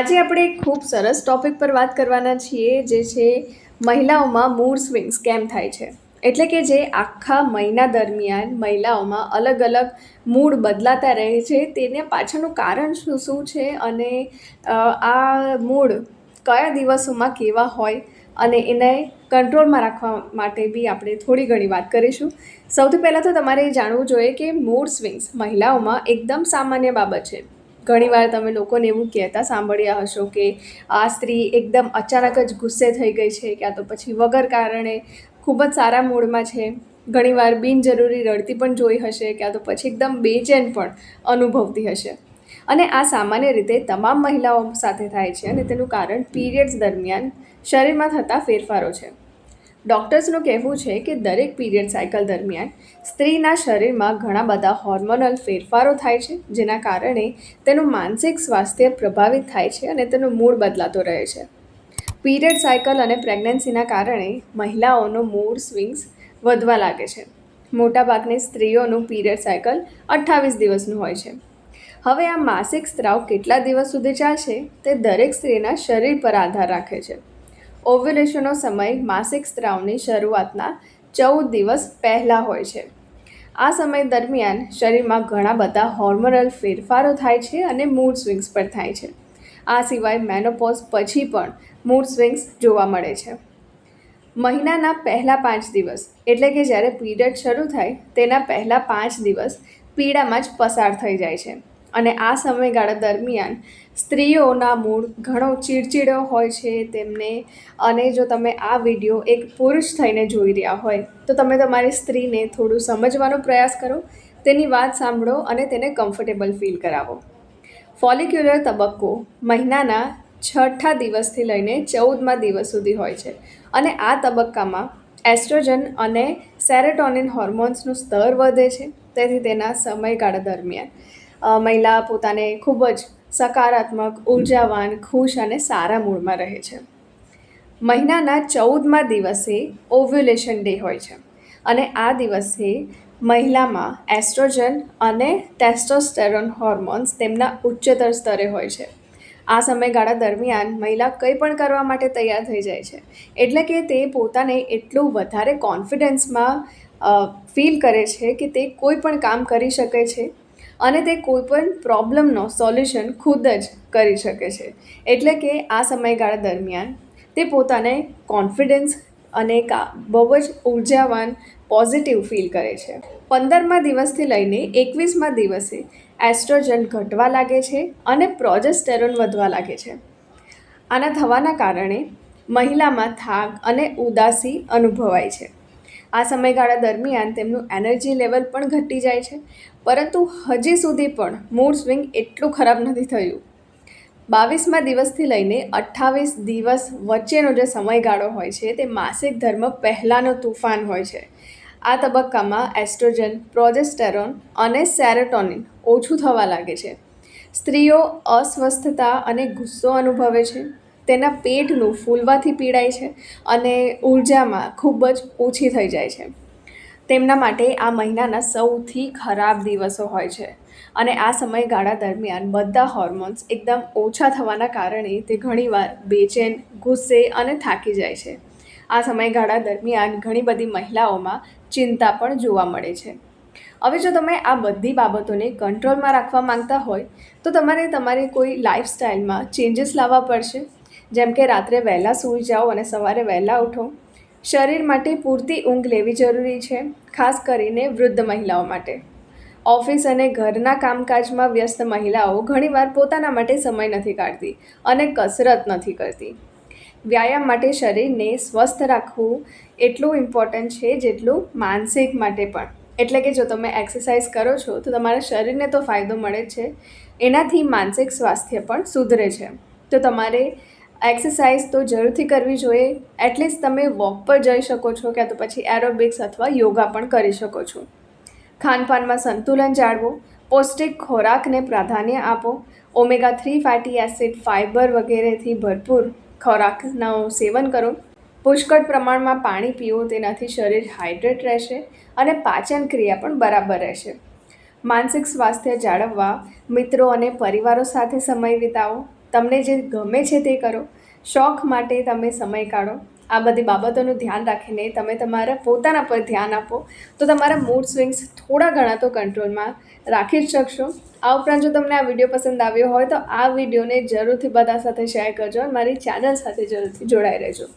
આજે આપણે એક ખૂબ સરસ ટોપિક પર વાત કરવાના છીએ, જે છે મહિલાઓમાં મૂડ સ્વિંગ્સ કેમ થાય છે. એટલે કે જે આખા મહિના દરમિયાન મહિલાઓમાં અલગ અલગ મૂડ બદલાતા રહે છે, તેને પાછળનું કારણ શું શું છે, અને આ મૂડ કયા દિવસોમાં કેવા હોય, અને એને કંટ્રોલમાં રાખવા માટે બી આપણે થોડી ઘણી વાત કરીશું. સૌથી પહેલાં તો તમારે એ જાણવું જોઈએ કે મૂડ સ્વિંગ્સ મહિલાઓમાં એકદમ સામાન્ય બાબત છે. ઘણીવાર તમે લોકોને એવું કહેતા સાંભળ્યા હશો કે આ સ્ત્રી એકદમ અચાનક જ ગુસ્સે થઈ ગઈ છે, ક્યાં તો પછી વગર કારણે ખૂબ જ સારા મૂડમાં છે. ઘણીવાર બિનજરૂરી રડતી પણ જોઈ હશે, ક્યાં તો પછી એકદમ બેચેન પણ અનુભવતી હશે. અને આ સામાન્ય રીતે તમામ મહિલાઓ સાથે થાય છે, અને તેનું કારણ પીરિયડ્સ દરમિયાન શરીરમાં થતા ફેરફારો છે. ડૉક્ટર્સનું કહેવું છે કે દરેક પીરિયડ સાયકલ દરમિયાન સ્ત્રીના શરીરમાં ઘણા બધા હોર્મોનલ ફેરફારો થાય છે, જેના કારણે તેનું માનસિક સ્વાસ્થ્ય પ્રભાવિત થાય છે અને તેનો મૂડ બદલાતો રહે છે. પીરિયડ સાયકલ અને પ્રેગ્નન્સીના કારણે મહિલાઓનો મૂડ સ્વિંગ્સ વધવા લાગે છે. મોટાભાગની સ્ત્રીઓનું પીરિયડ સાયકલ 28 દિવસનું હોય છે. હવે આ માસિક સ્ત્રાવ કેટલા દિવસ સુધી ચાલશે તે દરેક સ્ત્રીના શરીર પર આધાર રાખે છે. ઓવ્યુલેશનનો સમય માસિક સ્ત્રાવની શરૂઆતના 14 દિવસ પહેલાં હોય છે. આ સમય દરમિયાન શરીરમાં ઘણા બધા હોર્મોનલ ફેરફારો થાય છે અને મૂડ સ્વિંગ્સ પણ થાય છે. આ સિવાય મેનોપોઝ પછી પણ મૂડ સ્વિંગ્સ જોવા મળે છે. મહિનાના પહેલા 5 દિવસ એટલે કે જ્યારે પીરિયડ શરૂ થાય તેના પહેલા 5 દિવસ પીડામાં જ પસાર થઈ જાય છે, અને આ સમયગાળા દરમિયાન સ્ત્રીઓના મૂડ ઘણો ચીડચીડો હોય છે તેમને. અને જો તમે આ વિડીયો એક પુરુષ થઈને જોઈ રહ્યા હોય તો તમે તમારી સ્ત્રીને થોડું સમજવાનો પ્રયાસ કરો, તેની વાત સાંભળો અને તેને કમ્ફર્ટેબલ ફીલ કરાવો. ફોલિક્યુલર તબક્કો મહિનાના 6થા દિવસથી લઈને 14મા દિવસ સુધી હોય છે, અને આ તબક્કામાં એસ્ટ્રોજન અને સેરેટોનિન હોર્મોન્સનું સ્તર વધે છે. તેથી તેના સમયગાળા દરમિયાન મહિલા પોતાને ખૂબ જ સકારાત્મક, ઉર્જાવાન, ખુશ અને સારા મૂડમાં રહે છે. મહિનાના 14મા દિવસે ઓવ્યુલેશન ડે હોય છે, અને આ દિવસે મહિલામાં એસ્ટ્રોજન અને ટેસ્ટોસ્ટેરોન હોર્મોન્સ તેમના ઉચ્ચતર સ્તરે હોય છે. આ સમયગાળા દરમિયાન મહિલા કંઈ પણ કરવા માટે તૈયાર થઈ જાય છે, એટલે કે તે પોતાને એટલું વધારે કોન્ફિડન્સમાં ફીલ કરે છે કે તે કોઈ પણ કામ કરી શકે છે, અને તે કોઈ પણ પ્રોબ્લેમનો સોલ્યુશન ખુદ જ કરી શકે છે. એટલે કે આ સમયગાળા દરમિયાન તે પોતાને કોન્ફિડન્સ અને બહુ જ ઉર્જાવાન, પોઝિટિવ ફીલ કરે છે. 15મા દિવસથી લઈને 21મા દિવસે એસ્ટ્રોજન ઘટવા લાગે છે અને પ્રોજેસ્ટેરોન વધવા લાગે છે. આના થવાના કારણે મહિલામાં થાક અને ઉદાસી અનુભવાય છે. આ સમયગાળા દરમિયાન તેમનું એનર્જી લેવલ પણ ઘટી જાય છે, પરંતુ હજી સુધી પણ મૂડ સ્વિંગ એટલું ખરાબ નથી થયું. 22મા દિવસથી લઈને 28 દિવસ વચ્ચેનો જે સમયગાળો હોય છે તે માસિક ધર્મ પહેલાંનો તુફાન હોય છે. આ તબક્કામાં એસ્ટ્રોજન, પ્રોજેસ્ટેરોન અને સેરોટોનિન ઓછું થવા લાગે છે. સ્ત્રીઓ અસ્વસ્થતા અને ગુસ્સો અનુભવે છે, તેના પેટનું ફૂલવાથી પીડાય છે, અને ઉર્જામાં ખૂબ જ ઓછી થઈ જાય છે. તેમના માટે આ મહિનાના સૌથી ખરાબ દિવસો હોય છે, અને આ સમયગાળા દરમિયાન બધા હોર્મોન્સ એકદમ ઓછા થવાના કારણે તે ઘણીવાર બેચેન, ગુસ્સે અને થાકી જાય છે. આ સમયગાળા દરમિયાન ઘણી બધી મહિલાઓમાં ચિંતા પણ જોવા મળે છે. હવે જો તમે આ બધી બાબતોને કંટ્રોલમાં રાખવા માંગતા હોય તો તમારે તમારી કોઈ લાઈફસ્ટાઈલમાં ચેન્જીસ લાવવા પડશે. જેમ કે રાત્રે વહેલા સૂઈ જાઓ અને સવારે વહેલા ઉઠો. શરીર માટે પૂરતી ઊંઘ લેવી જરૂરી છે, ખાસ કરીને વૃદ્ધ મહિલાઓ માટે. ઓફિસ અને ઘરના કામકાજમાં વ્યસ્ત મહિલાઓ ઘણીવાર પોતાના માટે સમય નથી કાઢતી અને કસરત નથી કરતી. વ્યાયામ માટે શરીરને સ્વસ્થ રાખવું એટલું ઇમ્પોર્ટન્ટ છે જેટલું માનસિક માટે પણ. એટલે કે જો તમે એક્સરસાઇઝ કરો છો તો તમારા શરીરને તો ફાયદો મળે જ છે, એનાથી માનસિક સ્વાસ્થ્ય પણ સુધરે છે. તો તમારે એક્સરસાઇઝ તો જરૂરથી કરવી જોઈએ. એટલીસ્ટ તમે વોક પર જઈ શકો છો, ક્યાં તો પછી એરોબિક્સ અથવા યોગા પણ કરી શકો છો. ખાનપાનમાં સંતુલન જાળવો, પૌષ્ટિક ખોરાકને પ્રાધાન્ય આપો, ઓમેગા 3 ફેટી એસિડ, ફાઇબર વગેરેથી ભરપૂર ખોરાકનું સેવન કરો, પુષ્કળ પ્રમાણમાં પાણી પીવો, તેનાથી શરીર હાઇડ્રેટ રહેશે અને પાચન ક્રિયા પણ બરાબર રહેશે. માનસિક સ્વાસ્થ્ય જાળવવા મિત્રો અને પરિવારો સાથે સમય વિતાવો. તમને જે ગમે છે તે કરો, શોખ માટે તમે સમય કાઢો. આ બધી બાબતોનું ધ્યાન રાખીને તમે તમારા પોતાના પર ધ્યાન આપો તો તમારા મૂડ સ્વિંગ્સ થોડા ઘણા તો કંટ્રોલમાં રાખી જ શકશો. આ ઉપરાંત જો તમને આ વિડીયો પસંદ આવ્યો હોય તો આ વિડીયોને જરૂરથી બધા સાથે શેર કરજો અને મારી ચેનલ સાથે જરૂરથી જોડાઈ રહેજો.